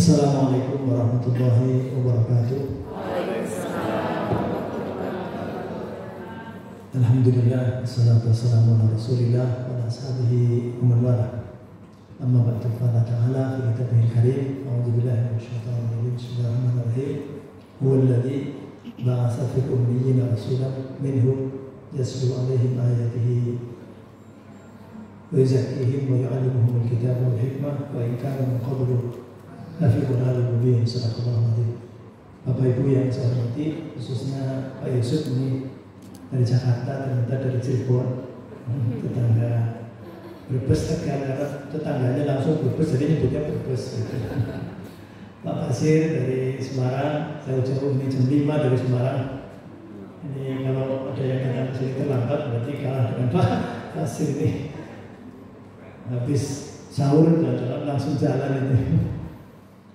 Assalamualaikum warahmatullahi wabarakatuh. Alhamdulillah, wassalatu wassalamu ala rasulillah wa ala ashabihi wa man wala. Amma ba'du, qala ta'ala fi kitabihil karim, a'udzu billahi minasy syaithanir rajim. Bismillahirrahmanirrahim. Huwa alladzi ba'atsa fil ummiyina rasulan minhum yatlu 'alaihim ayatihi wa yuzakkihim wa yu'allimuhumul kitaba wal hikmah wa in kanu min qablu lafi dhalalin mubin. Sadaqallahu adzim. Bapak Ibu yang saya hormati, khususnya Pak Yusuf ini dari Jakarta, ternyata dari Cirebon, tetangga Brebes, Tegal, karena tetangganya langsung Brebes, jadi nyebutnya Brebes gitu. Pak Basir dari Semarang, jauh-jauh ini jam 5 dari Semarang. Ini kalau ada yang datang ke sini terlambat berarti kalah dengan Pak Basir ini. Habis sahur langsung jalan ini.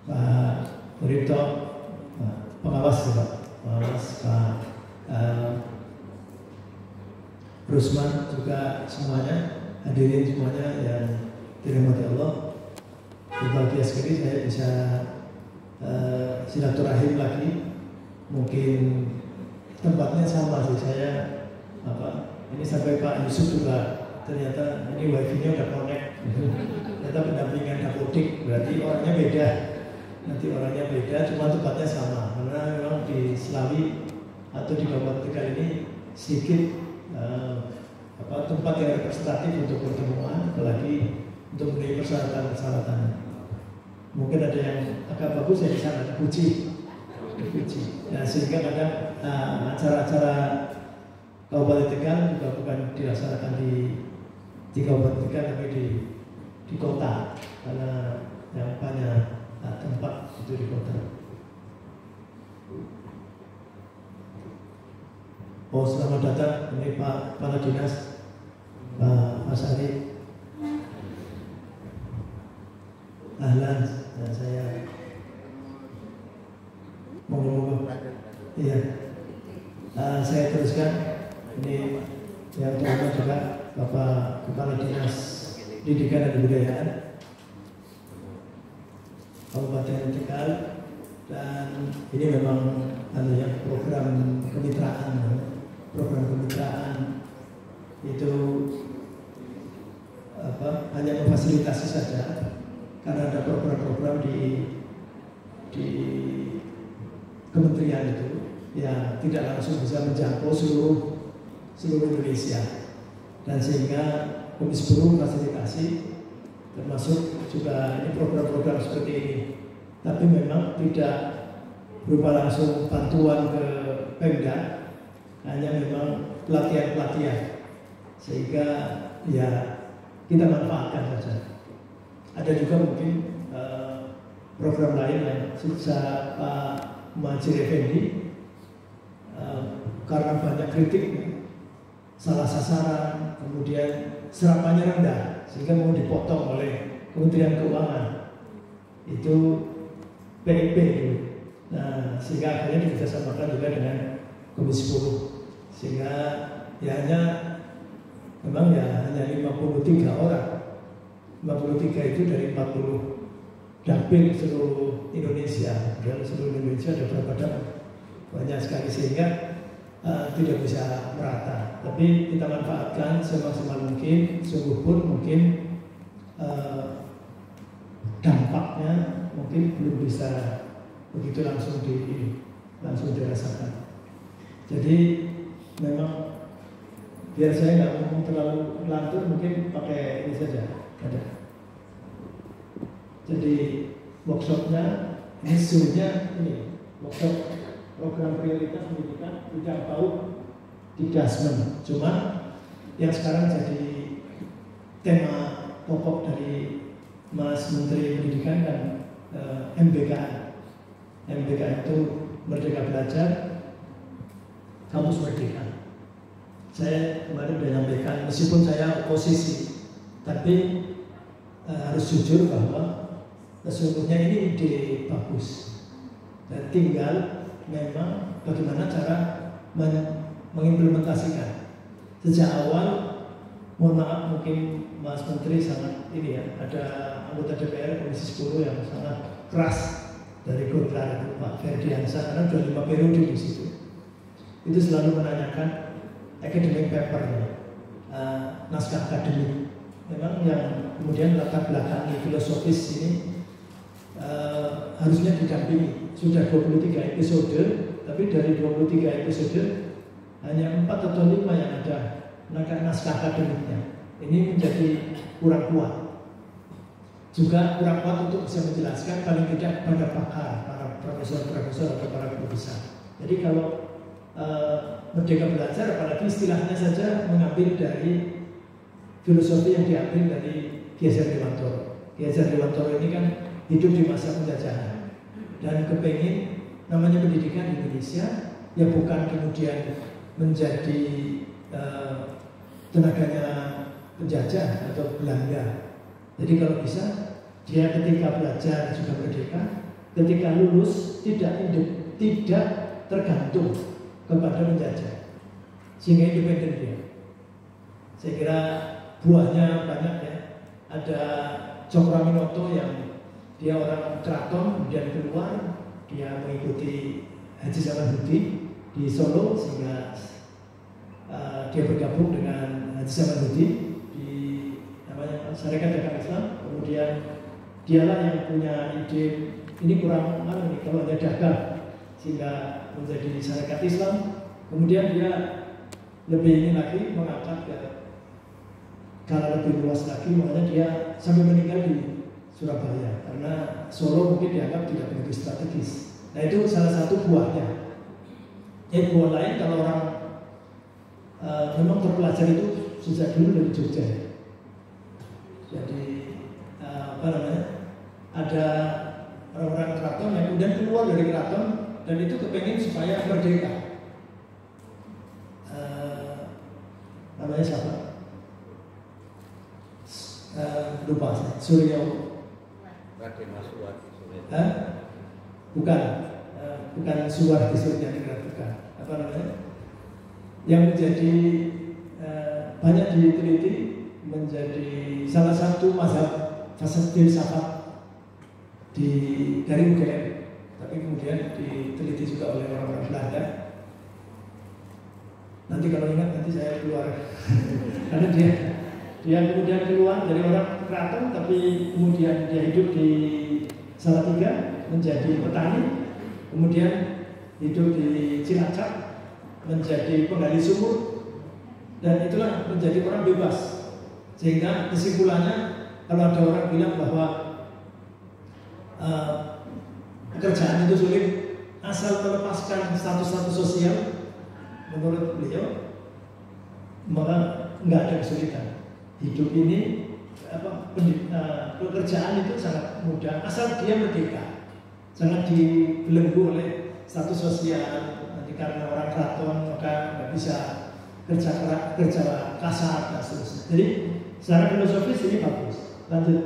Pak Uripto, pengawas ya Pak, pengawas Pak Rusman juga semuanya, hadirin semuanya yang dirahmati Allah. Berbahagia sekali saya bisa silaturahim lagi. Mungkin tempatnya sama sih, saya ini sampai Pak Yusuf juga ternyata ini wifi-nya udah connect. Ternyata pendampingan dapodik, berarti orangnya beda. Nanti orangnya beda, cuma tempatnya sama. Karena memang di Selawi atau di Kabupaten Tegal ini sedikit tempat yang representatif untuk pertemuan, apalagi untuk memenuhi persyaratan-persyaratan. Mungkin ada yang agak bagus ya di sana, dipuji. Nah, sehingga kadang acara-acara Kabupaten Tegal juga bukan dilaksanakan di Kabupaten Tegal, tapi di kota, karena yang banyak tempat itu di kota. Oh, selamat datang, ini Pak Kepala Dinas, Pak Masari. Ahlan, dan saya ngomong-ngomong. Iya, saya teruskan. Ini yang terhormat juga Bapak Kepala Dinas Pendidikan dan Kebudayaan Kabupaten Tegal, dan ini memang program kemitraan itu hanya memfasilitasi saja, karena ada program-program di kementerian itu yang tidak langsung bisa menjangkau seluruh Indonesia, dan sehingga Komisi Buruh fasilitasi, termasuk juga ini program-program seperti ini, tapi memang tidak berupa langsung bantuan ke Pemda, hanya memang pelatihan-pelatihan, sehingga ya kita manfaatkan saja. Ada juga mungkin program lain yang sukses Pak Muhajir Effendi, karena banyak kritik, salah sasaran, kemudian serapannya rendah, sehingga mau dipotong oleh Kementerian Keuangan, itu PIP. Nah, sehingga akhirnya dikerjasamakan juga dengan Komisi Buruh, sehingga ya memang hanya 53 orang. 53 itu dari 40 dapil seluruh Indonesia. Dan seluruh Indonesia ada berapa dapil? Banyak sekali, sehingga tidak bisa merata. Tapi kita manfaatkan semaksimal mungkin. Sungguh pun mungkin dampaknya mungkin belum bisa begitu langsung dirasakan. Jadi memang biar saya nggak ngomong terlalu lantur, mungkin pakai ini saja. Ada. Jadi workshopnya, isunya ini workshop program prioritas pendidikan bidang PAUD di Dasmen. Cuma yang sekarang jadi tema pokok dari Mas Menteri Pendidikan dan MBKA. MBKA itu Merdeka Belajar, Kampus Merdeka. Saya kemarin sudah menyampaikan, meskipun saya oposisi, tapi harus jujur bahwa sesungguhnya ini ide bagus, dan tinggal memang bagaimana cara mengimplementasikan. Sejak awal Mohon maaf, mungkin Mas Menteri sangat ini ya, ada anggota DPR Komisi 10 yang sangat keras dari Golkar itu Pak Ferdiansyah, karena sudah 5 periode di situ. Itu selalu menanyakan academic paper, naskah akademik. Memang yang kemudian latar belakang filosofis ini harusnya didampingi. Sudah 23 episode, tapi dari 23 episode hanya 4 atau 5 yang ada naskah akademiknya. Ini menjadi kurang kuat. Juga kurang kuat untuk bisa menjelaskan paling tidak pada pakar, para profesor-profesor atau para guru besar. Jadi kalau Merdeka Belajar, apalagi istilahnya saja mengambil dari filosofi yang diambil dari Ki Hajar Dewantoro. Ki Hajar Dewantoro ini kan hidup di masa penjajahan dan kepengin namanya pendidikan di Indonesia ya bukan kemudian menjadi tenaganya penjajah atau Belanda. Jadi kalau bisa dia ketika belajar juga merdeka, ketika lulus tidak tergantung kepada penjajah, sehingga independen dia. Saya kira buahnya banyak ya. Ada Cokroaminoto yang dia orang keraton, kemudian keluar, dia mengikuti Haji Samanhudi di Solo sehingga dia bergabung dengan Haji Samanhudi di namanya Sarekat Dagang Islam. Kemudian dialah yang punya ide ini kurang nih kalau ada dagang sehingga menjadi Sarekat Islam. Kemudian dia lebih ini lagi mengangkat ke skala lebih luas lagi, makanya dia sampai meninggal di Surabaya karena Solo mungkin dianggap tidak begitu strategis. Nah itu salah satu buahnya. Buah lain kalau orang memang terpelajar itu sejak dulu dari Jogja. Jadi ada orang-orang keraton yang kemudian keluar dari keraton dan itu kepengen supaya merdeka. Namanya siapa? Lupa saya. Suryo. Bukan Suwardi Suryadiningrat, bukan. Apa namanya? Yang menjadi banyak diteliti menjadi salah satu mazhab filsafat dari UGM, tapi kemudian diteliti juga oleh orang-orang Belanda. Nanti kalau ingat nanti saya keluar karena dia kemudian keluar dari orang keraton, tapi kemudian dia hidup di Salatiga menjadi petani, kemudian hidup di Cilacap menjadi penggali sumur, dan itulah menjadi orang bebas. Sehingga kesimpulannya kalau ada orang bilang bahwa pekerjaan itu sulit asal melepaskan status-status sosial, menurut beliau maka nggak ada kesulitan. Hidup ini pekerjaan itu sangat mudah asal dia merdeka, sangat dibelenggu oleh status sosial. Nanti karena orang keraton maka nggak bisa kerja kasar dan seterusnya. Jadi secara filosofis ini bagus. Lanjut.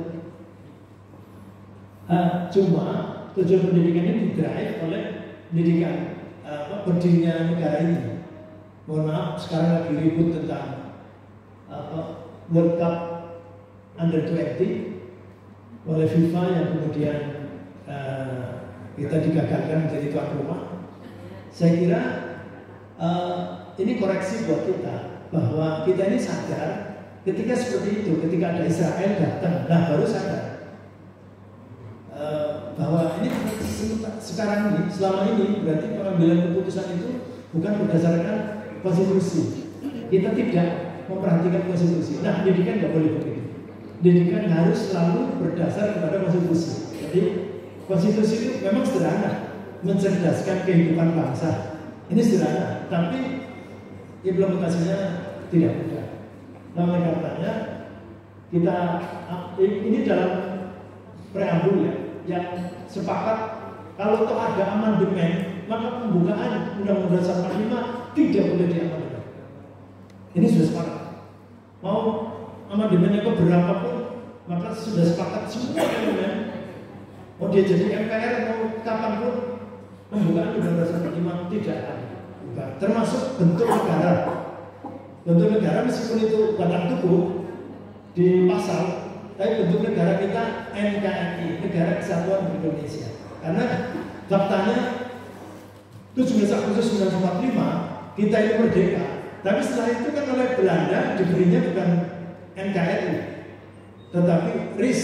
Cuma tujuan pendidikan ini didrive oleh pendidikan berdirinya negara ini. Mohon maaf, sekarang lagi ribut tentang World Cup Under 20 oleh FIFA yang kemudian kita digagalkan menjadi tuan rumah. Saya kira ini koreksi buat kita bahwa kita ini sadar ketika seperti itu, ketika ada Israel datang, nah baru sadar bahwa ini sekarang ini, selama ini berarti pengambilan keputusan itu bukan berdasarkan konstitusi. Kita tidak memperhatikan konstitusi. Nah, pendidikan nggak boleh begitu. Pendidikan harus selalu berdasar kepada konstitusi. Jadi konstitusi itu memang sederhana, mencerdaskan kehidupan bangsa. Ini sederhana, tapi implementasinya tidak mudah. Nah, oleh karenanya kita ini dalam preambul ya, yang sepakat kalau toh ada amandemen, maka pembukaan Undang-Undang 45 tidak boleh diamandemen. Ini sudah sepakat. Mau amandemennya keberapa pun, maka sudah sepakat semua elemen. Mau dia jadi MPR mau kapanpun, pembukaan Undang-Undang 45 tidak ada. Termasuk bentuk negara. Bentuk negara meskipun itu batang tubuh di pasal, tapi bentuk negara kita NKRI, Negara Kesatuan Indonesia. Karena faktanya 17 Agustus 1945 kita ini merdeka, tapi setelah itu kan oleh Belanda diberinya bukan NKRI, tetapi RIS.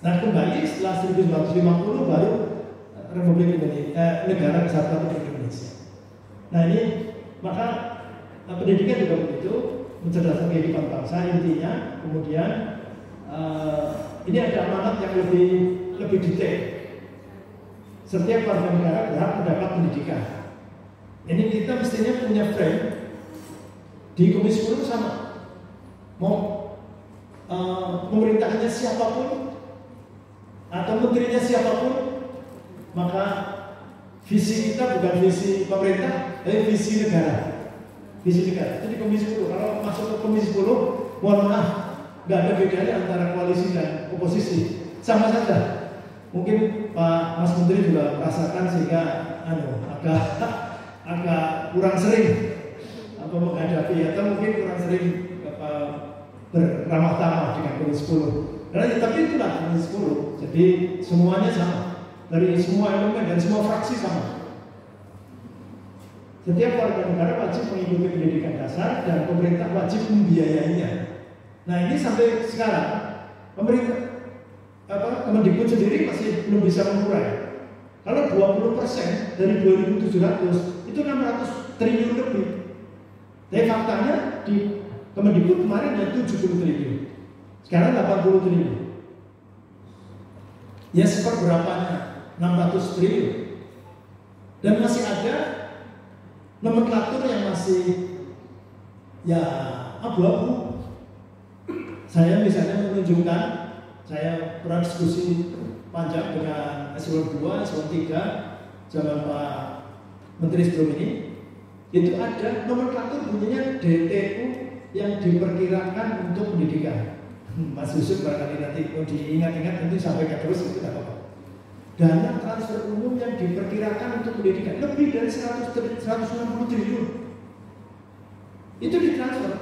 Nah kembali setelah 1950 baru Republik Indonesia, Negara Kesatuan Indonesia. Nah ini maka pendidikan juga begitu, mencerdaskan kehidupan bangsa intinya. Kemudian ini ada amanat yang lebih detail. Setiap warga negara berhak mendapat pendidikan. Ini kita mestinya punya frame di Komisi 10 sama. Mau pemerintahnya siapapun atau menterinya siapapun, maka visi kita bukan visi pemerintah, tapi visi negara. Visi negara. Jadi Komisi 10, kalau masuk ke Komisi 10, mohon maaf, nggak ada bedanya antara koalisi dan oposisi, sama saja. Mungkin Pak Mas Menteri juga merasakan sehingga agak kurang sering menghadapi, atau mungkin kurang sering beramah tamah dengan Komisi 10. Tapi itulah Komisi 10. Jadi semuanya sama, dari semua elemen, dari semua fraksi sama. Setiap warga negara wajib mengikuti pendidikan dasar dan pemerintah wajib membiayainya. Nah ini sampai sekarang pemerintah Kemendikbud sendiri masih belum bisa mengurai. Kalau 20% dari 2.700 itu 600 triliun lebih. Tapi faktanya di Kemendikbud kemarin ada 70 triliun. Sekarang 80 triliun. Ya seperberapanya 600 triliun. Dan masih ada nomenklatur yang masih ya abu-abu. Saya misalnya menunjukkan, saya pernah diskusi panjang dengan eselon 2, eselon 3 zaman Pak Menteri sebelum ini. Itu ada nomenklatur bunyinya DTU yang diperkirakan untuk pendidikan. Mas Yusuf barangkali nanti mau diingat-ingat, nanti sampaikan terus, itu tidak apa-apa. Dana transfer umum yang diperkirakan untuk pendidikan lebih dari 160 triliun. Itu ditransfer.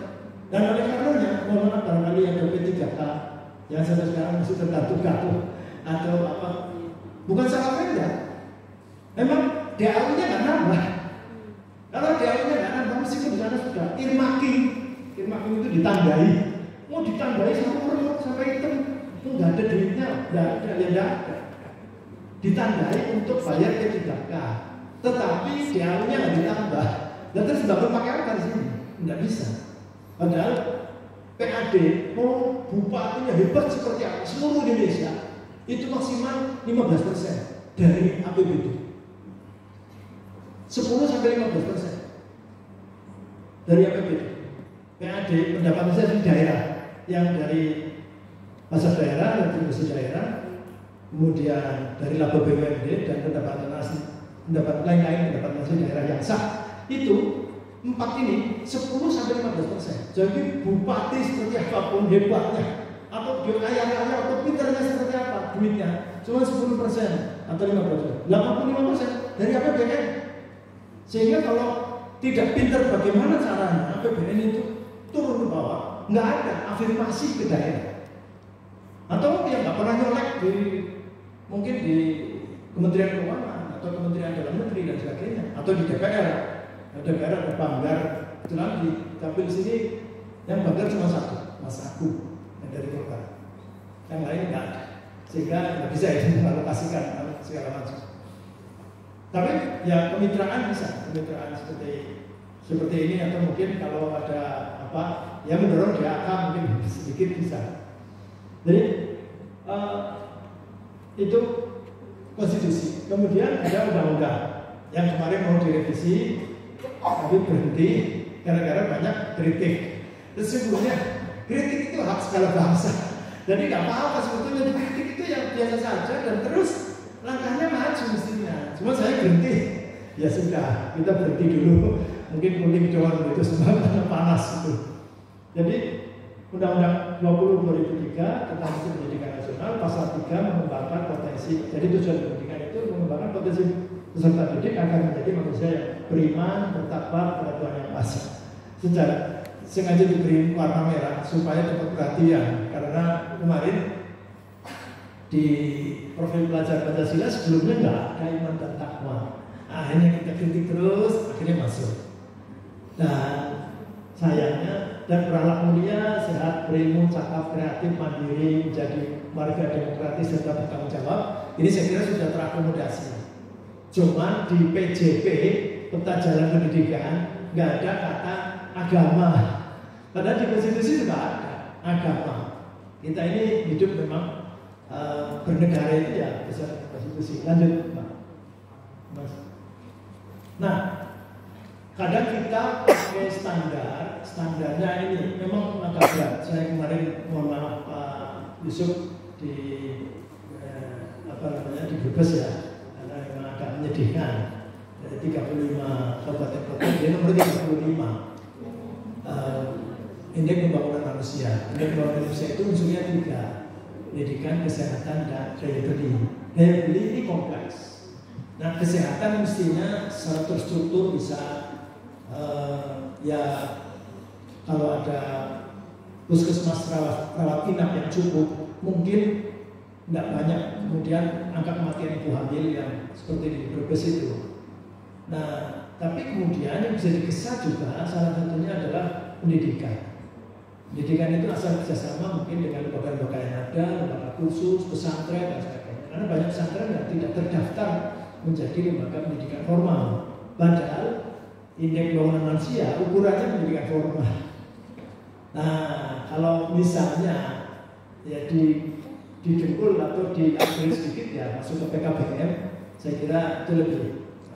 Dan oleh karenanya, mohon maaf barangkali ada P3K yang sampai sekarang masih tergatuh-gatuh atau apa, bukan salah Pemda. Memang DAU-nya nggak nambah. Kalau DAU-nya nggak nambah, meskipun di sana sudah earmarking itu ditandai, mau ditandai sampai hitam, nggak ada duitnya, nggak ada. Ditandai untuk bayar P3K, tetapi DAU-nya nggak ditambah. Dan terus bangun pakai apa di sini? Nggak bisa. Padahal PAD mau bupatinya hebat seperti apa, seluruh Indonesia itu maksimal 15% dari APBD. 10-15% dari APBD. PAD pendapatan saya di daerah, yang dari pasar daerah, retribusi daerah, kemudian dari laba BUMD dan pendapatan lain-lain pendapatan asli daerah yang sah, itu 4 ini 10-15%. Jadi bupati seperti apapun hebatnya, atau dia kaya-kaya atau pinternya seperti apa, duitnya cuma 10% atau 5%, 85% dari APBN. Sehingga kalau tidak pinter bagaimana caranya APBN itu turun ke bawah, nggak ada afirmasi ke daerah. Atau yang nggak pernah nyolek mungkin di Kementerian Keuangan atau Kementerian Dalam Negeri dan sebagainya, atau di DPR. DPR ada banggar itu lagi, tapi di sini yang banggar cuma satu, Mas Agung yang dari Golkar, yang lain nggak ada, sehingga nggak bisa itu mengalokasikan segala macam. Tapi ya kemitraan bisa, kemitraan seperti ini, atau mungkin kalau ada apa yang mendorong DAK mungkin sedikit bisa. Jadi itu konstitusi. Kemudian ada undang-undang yang kemarin mau direvisi, tapi berhenti gara-gara banyak kritik. Sesungguhnya kritik itu hak segala bangsa. Jadi nggak apa-apa sebetulnya, kritik itu yang biasa saja dan terus langkahnya maju mestinya. Cuma saya berhenti. Ya sudah, kita berhenti dulu. Mungkin kuning doang itu sebab panas itu. Jadi Undang-Undang 20/2003 tentang Sistem Pendidikan Nasional pasal 3 mengembangkan potensi. Jadi tujuan pendidikan itu mengembangkan potensi peserta didik agar menjadi manusia yang beriman, bertakwa kepada Tuhan Yang Maha Esa. sengaja diberi warna merah supaya dapat perhatian, karena kemarin di profil pelajar Pancasila sebelumnya nggak ada iman dan takwa. Akhirnya kita kritik terus, akhirnya masuk. Dan sayangnya, dan berakhlak mulia, sehat, berilmu, cakap, kreatif, mandiri, menjadi warga demokratis dan bertanggung jawab. Ini saya kira sudah terakomodasi. Cuman di PJP, Peta Jalan Pendidikan, nggak ada kata agama. Padahal di konstitusi juga ada agama. Kita ini hidup memang bernegara itu ya berdasarkan konstitusi. Lanjut, Pak. Mas. Nah, kadang kita pakai standarnya ini memang agak berat. Saya kemarin mohon maaf Pak Yusuf di di Brebes ya, karena memang agak menyedihkan. Dari 35 kabupaten kota, dia nomor 35. Indeks pembangunan manusia. Indeks pembangunan manusia itu unsurnya 3: pendidikan, kesehatan, dan daya beli. Daya beli ini kompleks. Nah, kesehatan mestinya secara terstruktur bisa ya kalau ada puskesmas rawat inap yang cukup, mungkin tidak banyak kemudian angka kematian ibu hamil yang seperti di Brebes itu. Nah, tapi kemudian yang bisa dikesah juga salah satunya adalah pendidikan. Pendidikan itu asal kerjasama mungkin dengan lembaga-lembaga yang ada, lembaga kursus, pesantren, dan sebagainya. Karena banyak pesantren yang tidak terdaftar menjadi lembaga pendidikan formal. Padahal indeks pembangunan manusia ukurannya pendidikan formal. Nah, kalau misalnya ya didengkul atau diupgrade sedikit ya masuk ke PKBM, saya kira itu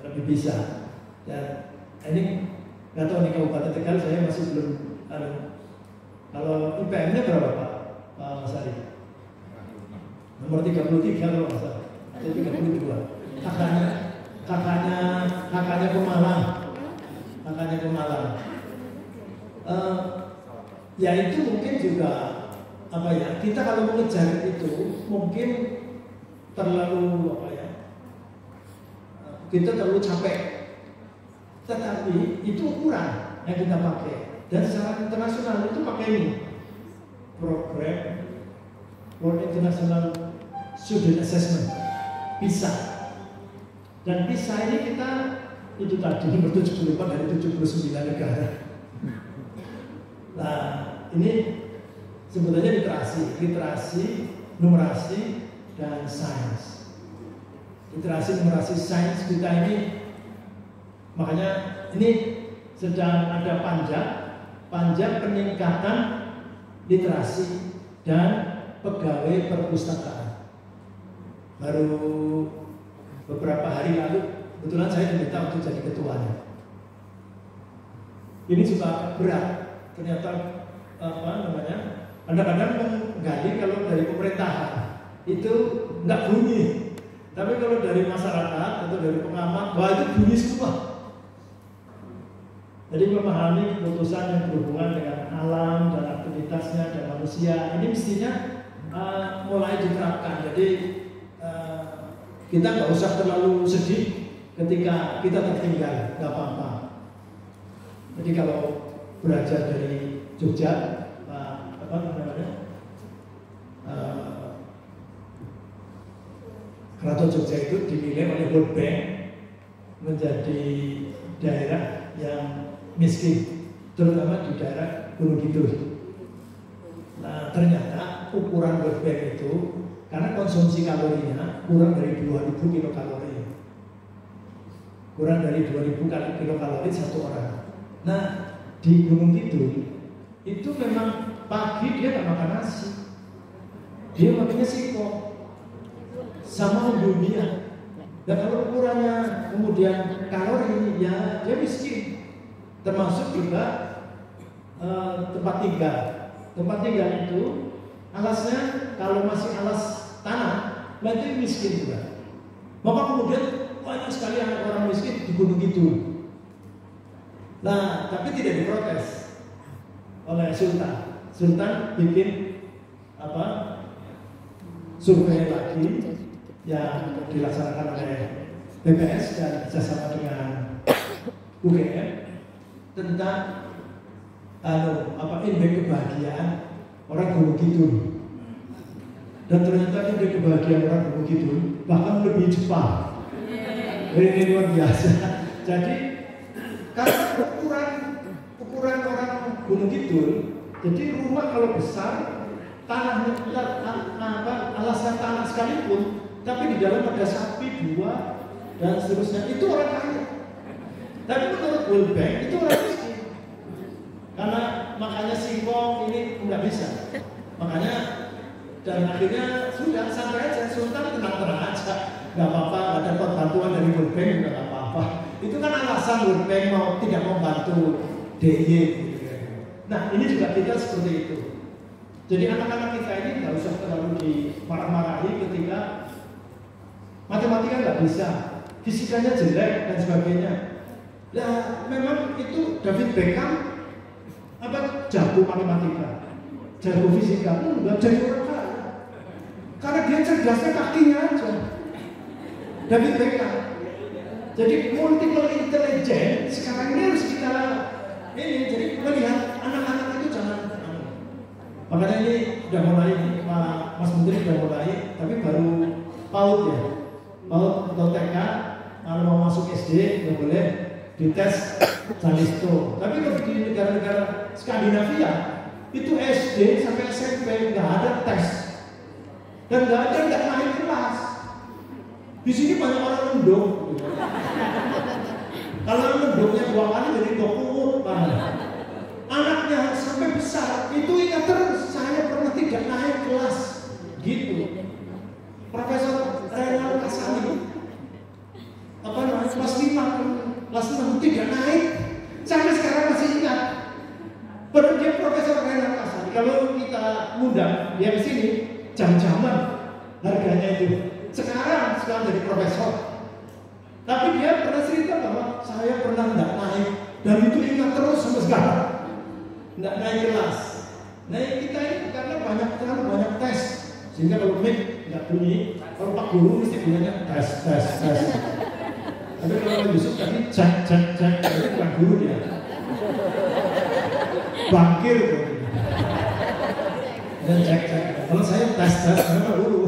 lebih bisa. Dan ini nggak tahu nih Kabupaten Tegal, saya masih belum. Kalau IPM-nya berapa Pak Mas Ari? Nomor 33 kalau nggak salah, atau 32. Kakaknya Pemalang. Ya itu mungkin juga apa ya, kita kalau mengejar itu mungkin terlalu kita terlalu capek. Tetapi itu ukuran yang kita pakai. Dan secara internasional itu pakai ini program World International Student Assessment, PISA. Dan PISA ini kita itu tadi nomor 74 dari 79 negara. Nah, ini sebenarnya literasi, numerasi, dan sains. Literasi, numerasi, sains kita ini, makanya ini sedang ada panja peningkatan literasi dan pegawai perpustakaan. Baru beberapa hari lalu, kebetulan saya diminta untuk jadi ketuanya. Ini juga agak berat. Ternyata kadang-kadang menggali kalau dari pemerintahan itu nggak bunyi, tapi kalau dari masyarakat atau dari pengamat, wah itu bunyi semua. Jadi memahami keputusan yang berhubungan dengan alam dan aktivitasnya dan manusia ini mestinya mulai diterapkan. Jadi kita nggak usah terlalu sedih ketika kita tertinggal, nggak apa-apa. Jadi kalau belajar dari Jogja, Keraton Jogja itu dinilai oleh World Bank menjadi daerah yang miskin, terutama di daerah Gunung Kidul. Nah, ternyata ukuran World Bank itu karena konsumsi kalorinya kurang dari 2000 kilokalori. Kurang dari 2000 kilokalori satu orang. Nah, di Gunung Kidul itu memang pagi dia nggak makan nasi, dia makannya siko sama dunia. Dan kalau ukurannya kemudian kalori, ya dia miskin. Termasuk juga tempat tinggal. Tempat tinggal itu alasnya kalau masih alas tanah, berarti miskin juga. Maka kemudian banyak sekali anak orang miskin di Gunung Kidul. Nah, tapi tidak diprotes oleh Sultan. Sultan bikin survei lagi yang dilaksanakan oleh BPS dan bersama dengan UGM tentang indeks kebahagiaan orang Gunung Kidul. Dan ternyata indeks kebahagiaan orang Gunung Kidul bahkan lebih cepat. Ini luar biasa. Jadi karena ukuran orang Gunung Kidul, jadi rumah kalau besar, tanahnya alasan tanah sekalipun, tapi di dalam ada sapi 2 dan seterusnya, itu orang kaya. Tapi menurut World Bank itu orang miskin. Karena makanya singkong ini nggak bisa. Makanya dan akhirnya sudah santai aja, Sultan tenang-tenang aja, nggak apa-apa, nggak dapat bantuan dari World Bank juga nggak apa-apa. Itu kan alasan World Bank tidak mau bantu DIY. Nah ini juga kita seperti itu. Jadi anak-anak kita ini nggak usah terlalu dimarah-marahi ketika matematika nggak bisa, fisikanya jelek dan sebagainya. Nah memang itu David Beckham jago matematika, jago fisika, nggak jadi orang kaya. Karena dia cerdasnya kakinya aja. David Beckham. Jadi multiple intelligence sekarang ini harus kita jadi melihat anak-anak itu jangan. Makanya ini sudah mulai, Mas Menteri sudah mulai, tapi baru PAUD ya. PAUD atau TK, kalau mau masuk SD nggak boleh dites Jalisto. Tapi kalau di negara-negara Skandinavia itu SD sampai SMP nggak ada tes dan nggak naik kelas. Di sini banyak orang mendung. Kalau mendungnya 2 kali jadi 20 anaknya sampai besar itu ingat terus, saya pernah tidak naik kelas gitu. Profesor Renal Kasali kelas 6 tidak naik, sampai sekarang masih ingat. Baru dia Profesor Renal Kasali. Kalau kita ngundang dia ke sini jam-jaman harganya itu. Sekarang jadi profesor. Tapi dia pernah cerita bahwa saya pernah tidak naik dan itu ingat terus sampai sekarang. Tidak naik kelas. Nah kita ini karena terlalu banyak tes, sehingga kalau mic nggak bunyi, kalau Pak Guru mesti bilangnya tes. Tapi kalau Yusuf tadi cek, itu bukan guru dia, bangkir tuh. Dan cek. Kalau saya tes, memang guru.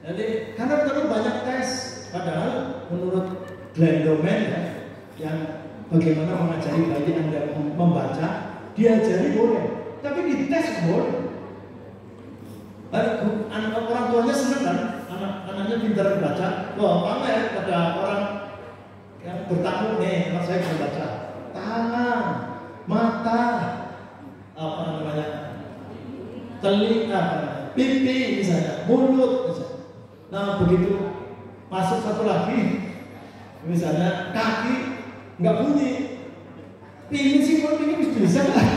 Jadi karena terlalu banyak tes, padahal menurut Glenn Domen ya, yang bagaimana mengajari bayi Anda membaca, diajari boleh, tapi dites boleh. Orang tuanya senang kan, anaknya pintar membaca. Wah, pamer pada orang yang bertamu nih, anak saya bisa baca. Tangan, mata, telinga, pipi misalnya, mulut misalnya. Nah begitu masuk satu lagi, misalnya kaki nggak bunyi, pingin sih kalau pingin bisa lah.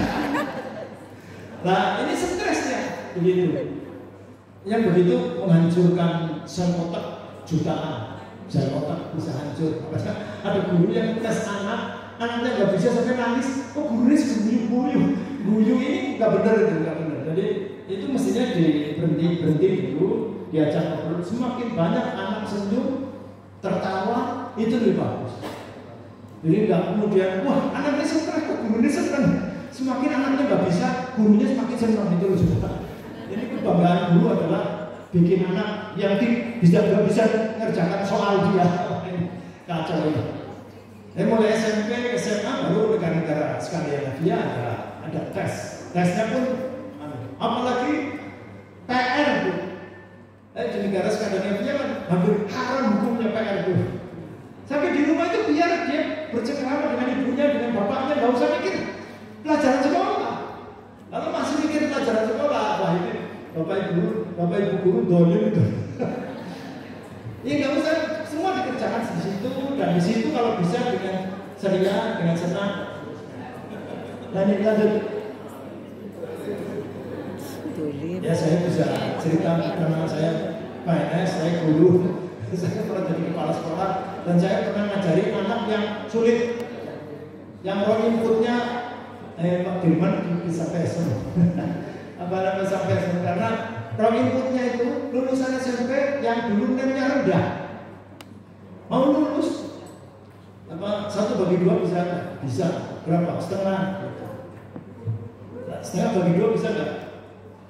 Nah ini stresnya begitu, yang begitu menghancurkan sel otak jutaan, sel otak bisa hancur. Ada guru yang tes anaknya nggak bisa sampai nangis, gurunya guyu ini nggak benar itu, nggak benar. Jadi itu mestinya berhenti dulu, diajak ngobrol. Semakin banyak anak senyum, tertawa, itu lebih bagus. Jadi nggak kemudian, wah anaknya stres kok gurunya senang. Semakin anaknya nggak bisa, gurunya semakin senang, itu loh juga. Jadi kebanggaan guru adalah bikin anak yang nggak bisa mengerjakan soal dia. Kacau ya. Mulai SMP, SMA baru negara-negara Skandinavia ada tes. Tesnya pun apalagi PR tuh. Di negara Skandinavia kan hampir haram hukumnya PR tuh. Sampai di rumah itu biar dia bercengkrama dengan ibunya, dengan bapaknya, nggak usah mikir pelajaran sekolah. Lalu masih mikir pelajaran sekolah, wah ini bapak ibu guru dolim itu. Ya nggak usah, semua dikerjakan di situ, dan di situ kalau bisa dengan ceria, dengan senang. Lanjut. Ya saya bisa cerita karena saya PNS, saya guru, saya pernah jadi kepala sekolah, dan saya pernah ngajari anak yang sulit, yang raw inputnya Pak Dirman bisa PSM. Apa sampai karena raw inputnya itu lulusan SMP yang dulu nilainya rendah, mau lulus 1 bagi 2 bisa berapa? Setengah. setengah bagi 2 bisa nggak?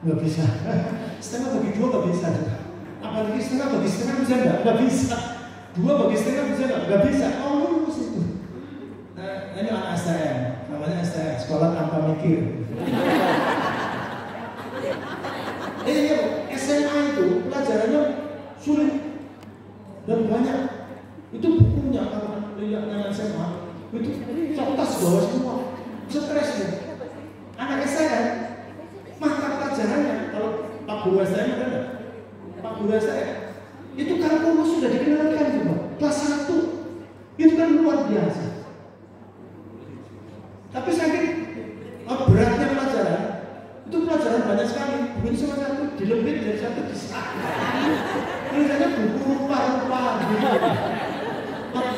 Nggak bisa. Setengah bagi 2 nggak bisa. Apalagi setengah bagi setengah bisa nggak? Nggak bisa. 2 bagi setengah bisa nggak? Nggak bisa. Oh lulus itu. Ini anak STM, namanya STM, sekolah tanpa mikir. SMA itu pelajarannya sulit dan banyak. Itu bukunya kalau lihat SMA itu kertas bawah semua, stres ya. Anak STM mata pelajarannya kalau Pak Guru STM ada nggak? Pak Guru STM itu kalkulus sudah dikenalkan juga kelas 1 itu kan luar biasa. Tapi saking beratnya pelajaran itu pelajaran banyak sekali. Bukunya cuma 1 dilebit dari 1 disah. Tulisannya buku rupa-rupa gitu.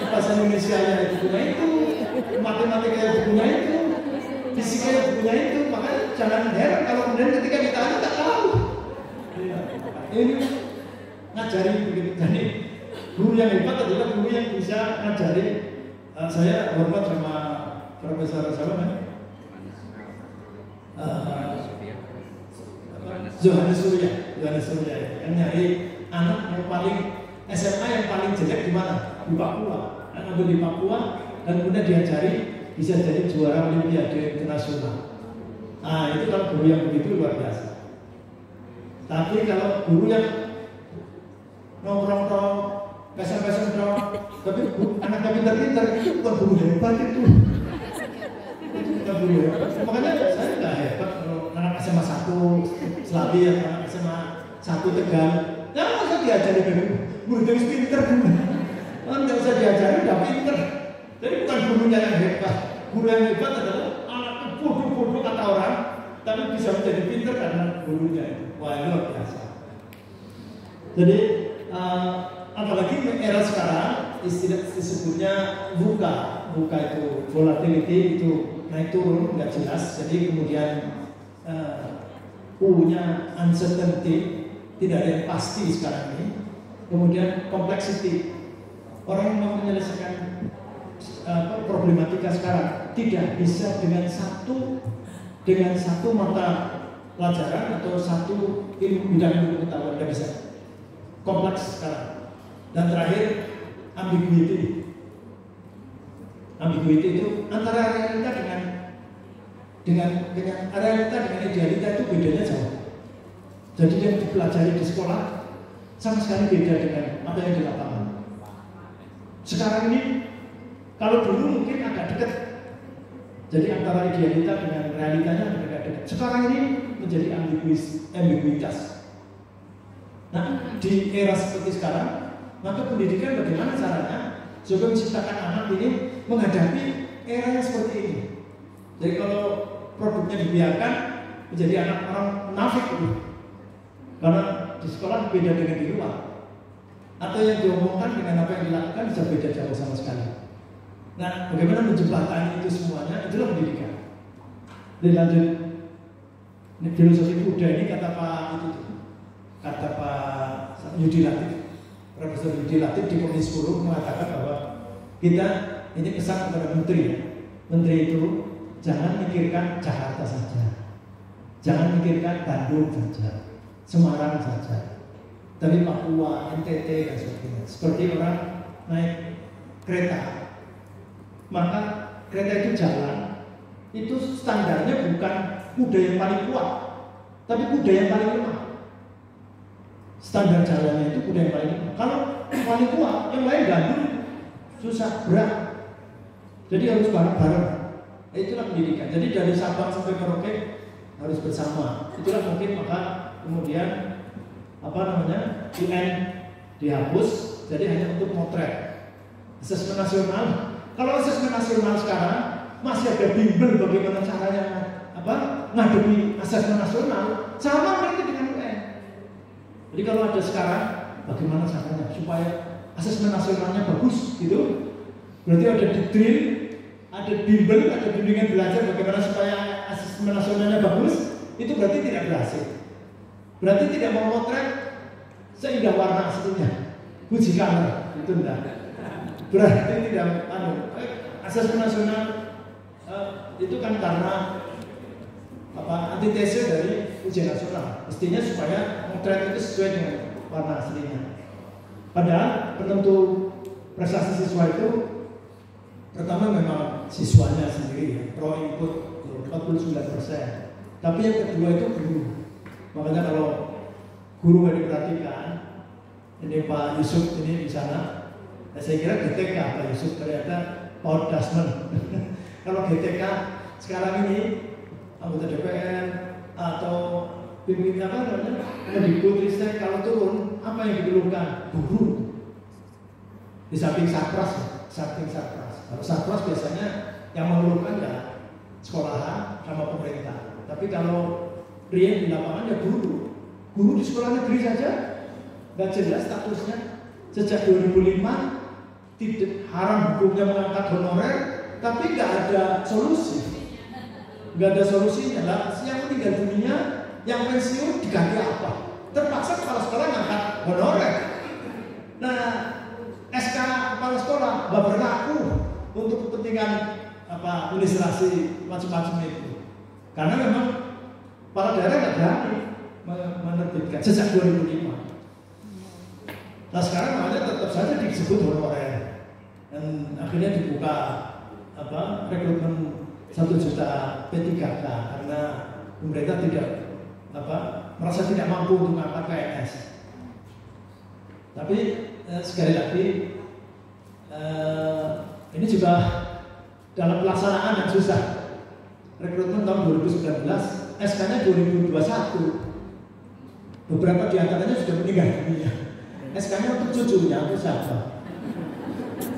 Bahasa Indonesia nya bukunya itu, matematika yang bukunya itu, fisika yang bukunya itu. Makanya jangan heran kalau kemudian ketika ditanya tak tahu. Ini ngajari begitu. Jadi guru yang hebat adalah guru yang bisa ngajari. Saya hormat sama Profesor siapa? Johannes Surya yang nyari anak yang paling SMA yang paling jelek di mana? Di Papua. Anak di Papua dan kemudian diajari bisa jadi juara Olimpiade internasional. Nah itu kalau guru yang begitu luar biasa. Tapi kalau guru yang nongkrong-nongkrong, kasar-kasar tapi anaknya pintar-pintar itu bukan guru hebat itu. Itu bukan guru hebat. Makanya saya nggak hebat kalau anak SMA 1 Selawi atau anak SMA 1 Tegal. Ya nggak usah diajari guru itu pintar guru. Nggak usah diajari udah pintar. Jadi bukan gurunya yang hebat. Guru yang hebat adalah anak bodoh-bodoh kata orang, tapi bisa menjadi pintar karena gurunya itu. Wah luar biasa. Jadi apalagi era sekarang istilah disebutnya buka itu volatility itu naik turun nggak jelas. Jadi kemudian U-nya uncertainty, tidak ada yang pasti sekarang ini. Kemudian complexity, orang mau menyelesaikan problematika sekarang tidak bisa dengan satu mata pelajaran atau satu bidang ilmu pengetahuan, tidak bisa. Kompleks sekarang. Dan terakhir ambiguity itu antara realita dengan realita dengan idealita itu bedanya jauh. Jadi yang dipelajari di sekolah sama sekali beda dengan apa yang di lapangan. Sekarang ini kalau dulu mungkin agak dekat, jadi antara idealita dengan realitanya agak dekat. Sekarang ini menjadi ambiguitas. Nah, di era seperti sekarang, maka pendidikan bagaimana caranya supaya menciptakan anak ini menghadapi era yang seperti ini. Jadi kalau produknya dibiarkan menjadi anak orang munafik itu, karena di sekolah beda dengan di luar, atau yang diomongkan dengan apa yang dilakukan bisa beda jauh sama sekali. Nah, bagaimana menjembatani itu semuanya, itulah pendidikan. Dan lanjut, filosofi Buddha ini kata Pak Yudi Latif, Profesor Yudi Latif di Komisi 10 mengatakan bahwa kita ini pesan kepada menteri. Menteri itu jangan mikirkan Jakarta saja, jangan mikirkan Bandung saja, Semarang saja, tapi Papua, NTT dan sebagainya. Seperti orang naik kereta, maka kereta itu jalan, itu standarnya bukan kuda yang paling kuat, tapi kuda yang paling lemah. Standar jalannya itu kuda yang paling lemah. Kalau paling kuat, yang lain gandul, susah, berat. Jadi harus bareng-bareng. Itulah pendidikan. Jadi dari Sabang sampai Merauke harus bersama. Itulah mungkin maka kemudian UN dihapus. Jadi hanya untuk motret. Asesmen nasional. Kalau asesmen nasional sekarang masih ada bimbel bagaimana caranya ngadepi asesmen nasional, sama berarti dengan UN. Jadi kalau ada sekarang bagaimana caranya supaya asesmen nasionalnya bagus gitu, berarti ada drill, ada bimbel, ada bimbingan belajar bagaimana supaya asesmen nasionalnya bagus, itu berarti tidak berhasil. Berarti tidak memotret seindah warna aslinya, Fuji color itu enggak. Berarti tidak asesmen nasional itu kan karena antitese dari ujian nasional. Mestinya supaya motret itu sesuai dengan warna aslinya. Padahal penentu prestasi siswa itu pertama memang siswanya sendiri ya, pro input 49%. Tapi yang kedua itu guru. Makanya kalau guru yang diperhatikan, ini Pak Yusuf ini di sana, saya kira GTK Pak Yusuf ternyata Paul Dasman. Kalau GTK sekarang ini anggota DPR atau pimpinan apa namanya Mendikbudristek kalau turun apa yang diperlukan? Guru. Di samping satpras, Kalau satpras biasanya yang memerlukan ya sekolahan sama pemerintah. Tapi kalau real di lapangan ya guru. Guru di sekolah negeri saja nggak jelas statusnya. Sejak 2005 tidak haram hukumnya mengangkat honorer, tapi nggak ada solusi. Nggak ada solusinya lah. Yang meninggal dunia, yang pensiun diganti apa? Terpaksa kepala sekolah ngangkat honorer. Nah, SK kepala sekolah nggak berlaku untuk kepentingan administrasi macam-macam itu. Karena memang kepala daerah nggak berani menerbitkan sejak 2005. Nah sekarang makanya tetap saja disebut honorer dan akhirnya dibuka rekrutmen 1 juta P3K karena pemerintah tidak merasa tidak mampu untuk mengangkat PNS. Tapi sekali lagi ini juga dalam pelaksanaan yang susah. Rekrutmen tahun 2019, SK-nya 2021. Beberapa di antaranya sudah meninggal dunia. SK-nya untuk cucunya atau siapa?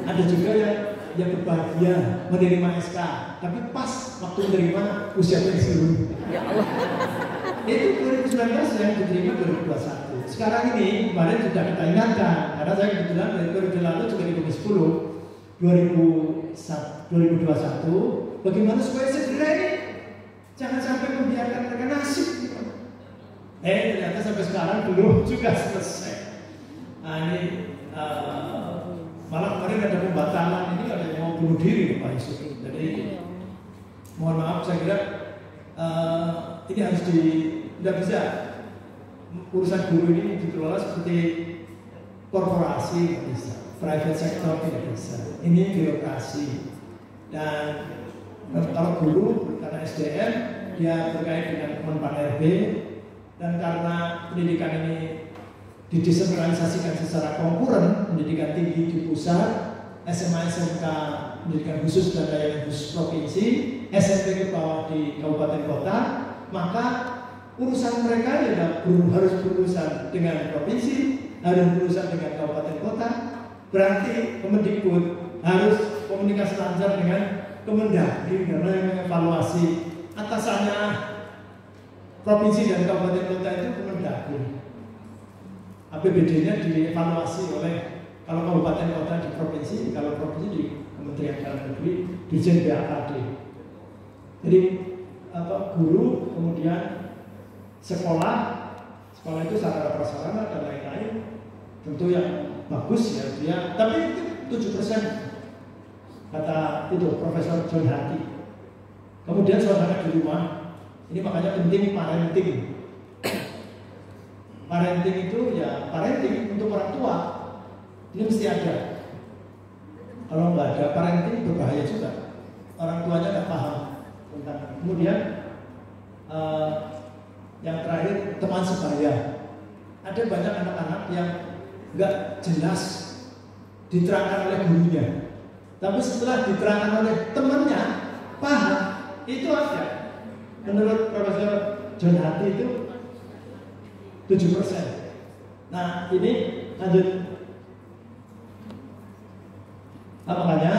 Ada juga yang berbahagia menerima SK, tapi pas waktu menerima usia pensiun. Ya Allah. Itu 2019 yang diterima 2021. Sekarang ini kemarin sudah kita ingatkan, karena saya kebetulan dari periode lalu juga di Komisi 10 2021, bagaimana supaya segera ini jangan sampai membiarkan mereka nasib. Ternyata sampai sekarang belum juga selesai. Nah ini malah kemarin ada pembatalan, ini ada yang mau bunuh diri Pak Yusuf. Jadi mohon maaf, saya kira ini harus tidak bisa urusan guru ini dikelola seperti korporasi, tidak bisa, private sector tidak bisa. Ini birokrasi. Dan kalau guru karena SDM dia berkait dengan Kemenpan RB, dan karena pendidikan ini didesentralisasikan secara konkuren, pendidikan tinggi di pusat, SMA SMK pendidikan khusus dan layanan khusus provinsi, SMP ke bawah di kabupaten kota, maka urusan mereka ya harus berurusan dengan provinsi, harus berurusan dengan kabupaten kota. Berarti Kemendikbud harus komunikasi lancar dengan Kemendagri karena yang mengevaluasi atasannya provinsi dan kabupaten kota itu Kemendagri. APBD-nya dievaluasi oleh kalau kabupaten kota di provinsi, kalau provinsi di Kementerian Dalam Negeri, Dirjen BAKD. Jadi guru, kemudian sekolah itu sarana prasarana dan lain-lain, tentu yang bagus ya dia. Tapi itu 7% kata itu Profesor John Hattie. Kemudian suasana di rumah, ini makanya penting parenting. Parenting itu ya parenting untuk orang tua. Ini mesti ada. Kalau nggak ada parenting berbahaya juga. Orang tuanya nggak paham tentang. Kemudian yang terakhir teman sebaya. Ada banyak anak-anak yang nggak jelas diterangkan oleh gurunya. Tapi setelah diterangkan oleh temannya paham, itu ada. Menurut Profesor John Hattie itu 7%. Nah ini lanjut. Makanya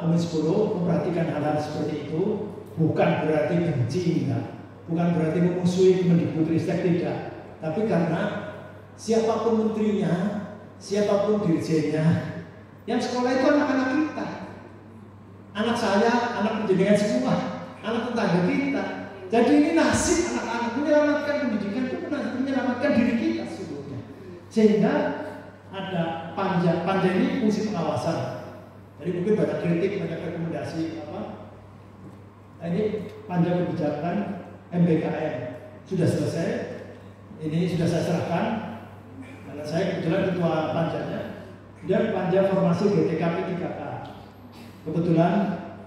Komisi 10 memperhatikan hal-hal seperti itu. Bukan berarti benci, enggak. Bukan berarti memusuhi Kemendikbudristek, tidak. Tapi karena siapapun menterinya, siapapun dirjennya, yang sekolah itu anak-anak kita. Anak saya, anak pendidikan semua, anak tetangga kita. Jadi ini nasib anak-anak menyelamatkan pendidikan itu menyelamatkan diri kita sebetulnya. Sehingga ada panja ini fungsi pengawasan. Jadi mungkin banyak kritik, banyak rekomendasi ini panja kebijakan MBKM sudah selesai. Ini sudah saya serahkan karena saya kebetulan ketua panjanya. Dan panja formasi GTKP 3K. Kebetulan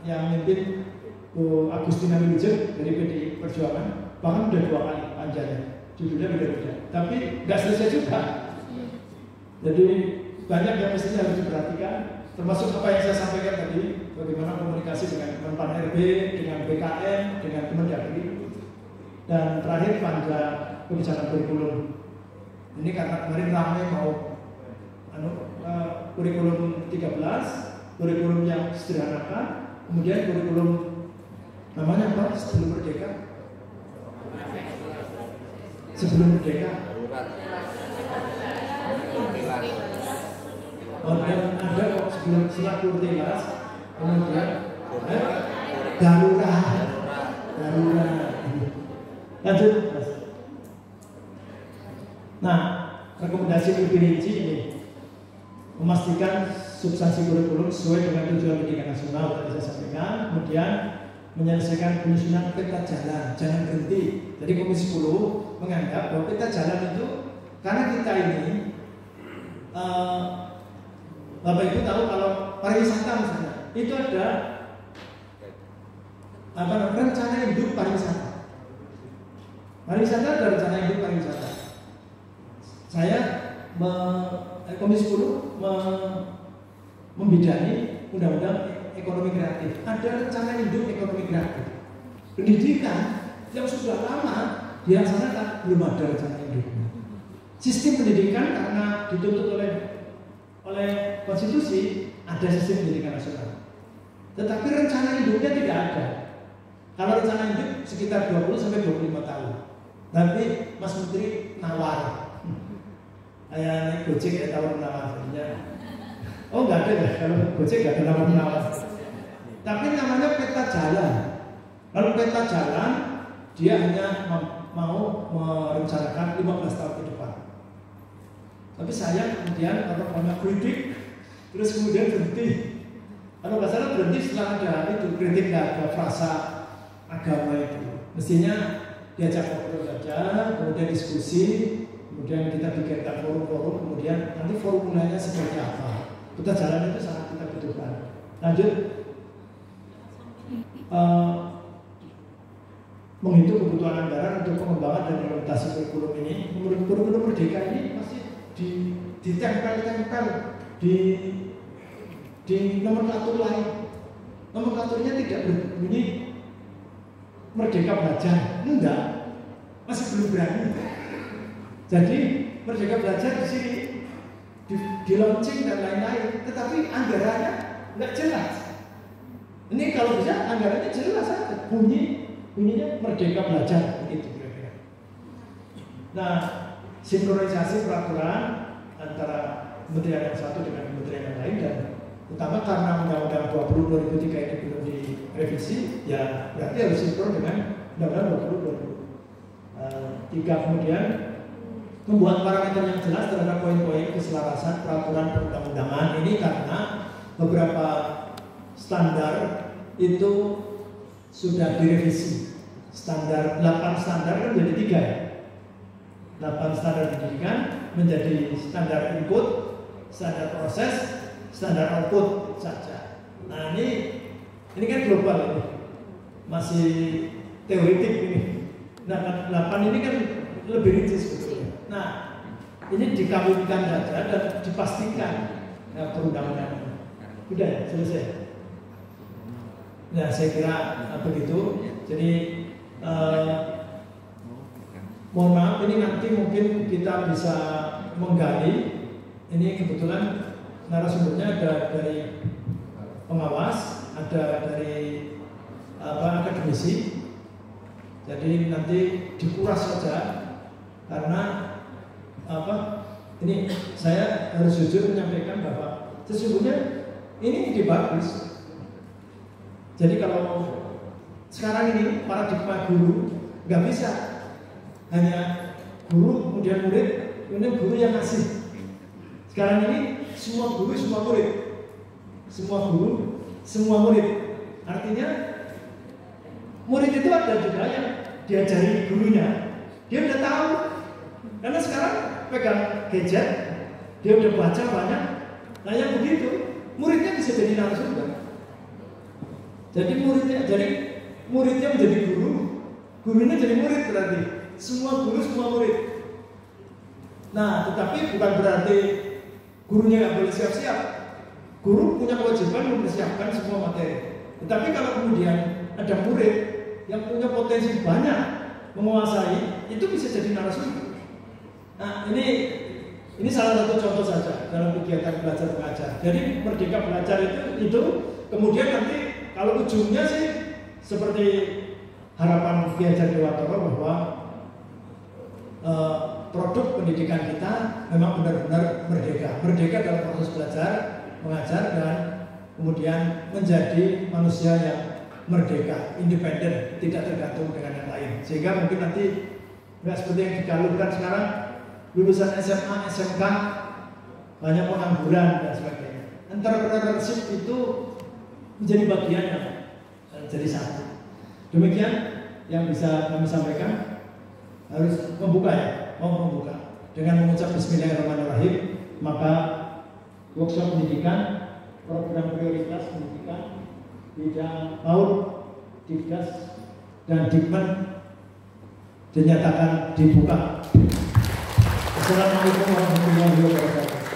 yang mimpin Bu Agustina Wilujeng dari PDI Perjuangan, bahkan sudah 2 kali panjanya. Judulnya beda-beda, tapi nggak selesai juga. Jadi banyak yang mestinya harus diperhatikan, termasuk apa yang saya sampaikan tadi, bagaimana komunikasi dengan Menpan RB, dengan BKM, dengan Kemendagri, dan terakhir panja kebijakan kurikulum. Ini karena kemarin ramai mau kurikulum 13, kurikulum yang sederhana, kemudian kurikulum namanya apa? Sebelum Merdeka. Sebelum Merdeka. Oh, dan ada kok sebelum setelah Kurtelas, kemudian darurat. Lanjut. Nah, rekomendasi lebih rinci ini memastikan substansi kurikulum sesuai dengan tujuan pendidikan nasional tadi saya sampaikan, kemudian menyelesaikan penyusunan peta jalan, jangan berhenti. Jadi Komisi 10 menganggap bahwa peta jalan itu karena kita ini Bapak Ibu tahu kalau pariwisata misalnya itu ada rencana hidup pariwisata. Pariwisata ada rencana hidup pariwisata. Saya Komisi 10 membidani undang-undang ekonomi kreatif. Ada rencana hidup ekonomi kreatif. Pendidikan yang sudah lama dilaksanakan belum ada rencana hidup. Sistem pendidikan karena dituntut oleh konstitusi ada sistem pendidikan nasional. Tetapi rencana hidupnya tidak ada. Kalau rencana hidup sekitar 20 sampai 25 tahun. Nanti Mas Menteri nawar. Kayak naik Gojek ya tawar-menawar saja. Oh nggak ada ya, kalau Gojek nggak ada tawar-menawar. Tapi namanya peta jalan. Kalau peta jalan dia hanya mau merencanakan 15 tahun ke depan. Tapi saya kemudian karena kritik, terus kemudian berhenti. Kalau nggak salah berhenti setelah ada itu kritik, nggak ada frasa agama itu. Mestinya diajak ngobrol saja, kemudian diskusi. Kemudian kita bikinkan forum-forum, kemudian nanti formulanya seperti apa. Peta jalan itu sangat kita butuhkan. Lanjut, menghitung kebutuhan anggaran untuk pengembangan dan implementasi kurikulum ini. Kurikulum Merdeka ini masih ditempel-tempel di nomenklatur lain. Nomenklaturnya tidak berbunyi Merdeka Belajar, enggak, masih belum berani. Jadi Merdeka Belajar di sini di launching dan lain-lain, tetapi anggarannya nggak jelas. Ini kalau bisa anggarannya jelas saja, bunyinya Merdeka Belajar begitu kira-kira. Nah, sinkronisasi peraturan antara kementerian yang satu dengan kementerian yang lain, dan utama karena Undang-Undang 20/2003 ini belum direvisi, ya berarti harus sinkron dengan Undang-Undang 20/2003. Kemudian membuat parameter yang jelas terhadap poin-poin keselarasan peraturan perundang-undangan ini, karena beberapa standar itu sudah direvisi. 8 standar kan menjadi 3 ya. 8 standar pendidikan menjadi standar input, standar proses, standar output saja. Nah ini kan global ini, masih teoritik ini. Nah 8 ini kan lebih rinci sebetulnya. Nah, ini dikawinkan saja dan dipastikan perundang-undangan. Sudah ya, selesai. Nah, saya kira begitu. Jadi, mohon maaf, ini nanti mungkin kita bisa menggali. Ini kebetulan narasumbernya ada dari pengawas, ada dari akademisi. Jadi nanti dikuras saja, karena ini saya harus jujur menyampaikan bahwa sesungguhnya ini ide bagus. Jadi kalau sekarang ini paradigma guru nggak bisa hanya guru kemudian murid, kemudian guru yang ngasih. Sekarang ini semua guru semua murid, semua guru semua murid. Artinya murid itu ada juga yang diajari gurunya, dia udah tahu. Karena sekarang pegang gadget, dia udah baca banyak. Nah yang begitu, muridnya bisa jadi narasumber. Jadi muridnya menjadi guru, gurunya jadi murid berarti. Semua guru, semua murid. Nah, tetapi bukan berarti gurunya nggak boleh siap-siap. Guru punya kewajiban mempersiapkan semua materi. Tetapi kalau kemudian ada murid yang punya potensi banyak menguasai, itu bisa jadi narasumber. Nah, ini salah satu contoh saja dalam kegiatan belajar mengajar. Jadi merdeka belajar itu kemudian nanti kalau ujungnya sih seperti harapan Ki Hajar Dewatara bahwa produk pendidikan kita memang benar-benar merdeka dalam proses belajar, mengajar, dan kemudian menjadi manusia yang merdeka, independen, tidak tergantung dengan yang lain. Sehingga mungkin nanti nggak seperti yang digalurkan sekarang, lulusan SMA, SMK banyak pengangguran dan sebagainya. Entrepreneurship itu menjadi bagiannya, jadi satu. Demikian yang bisa kami sampaikan. Harus membuka ya, mau membuka dengan mengucap Bismillahirrahmanirrahim. Maka workshop pendidikan, program prioritas pendidikan bidang PAUD, Dikdas, dan Dikmen dinyatakan dibuka. Assalamualaikum warahmatullahi wabarakatuh.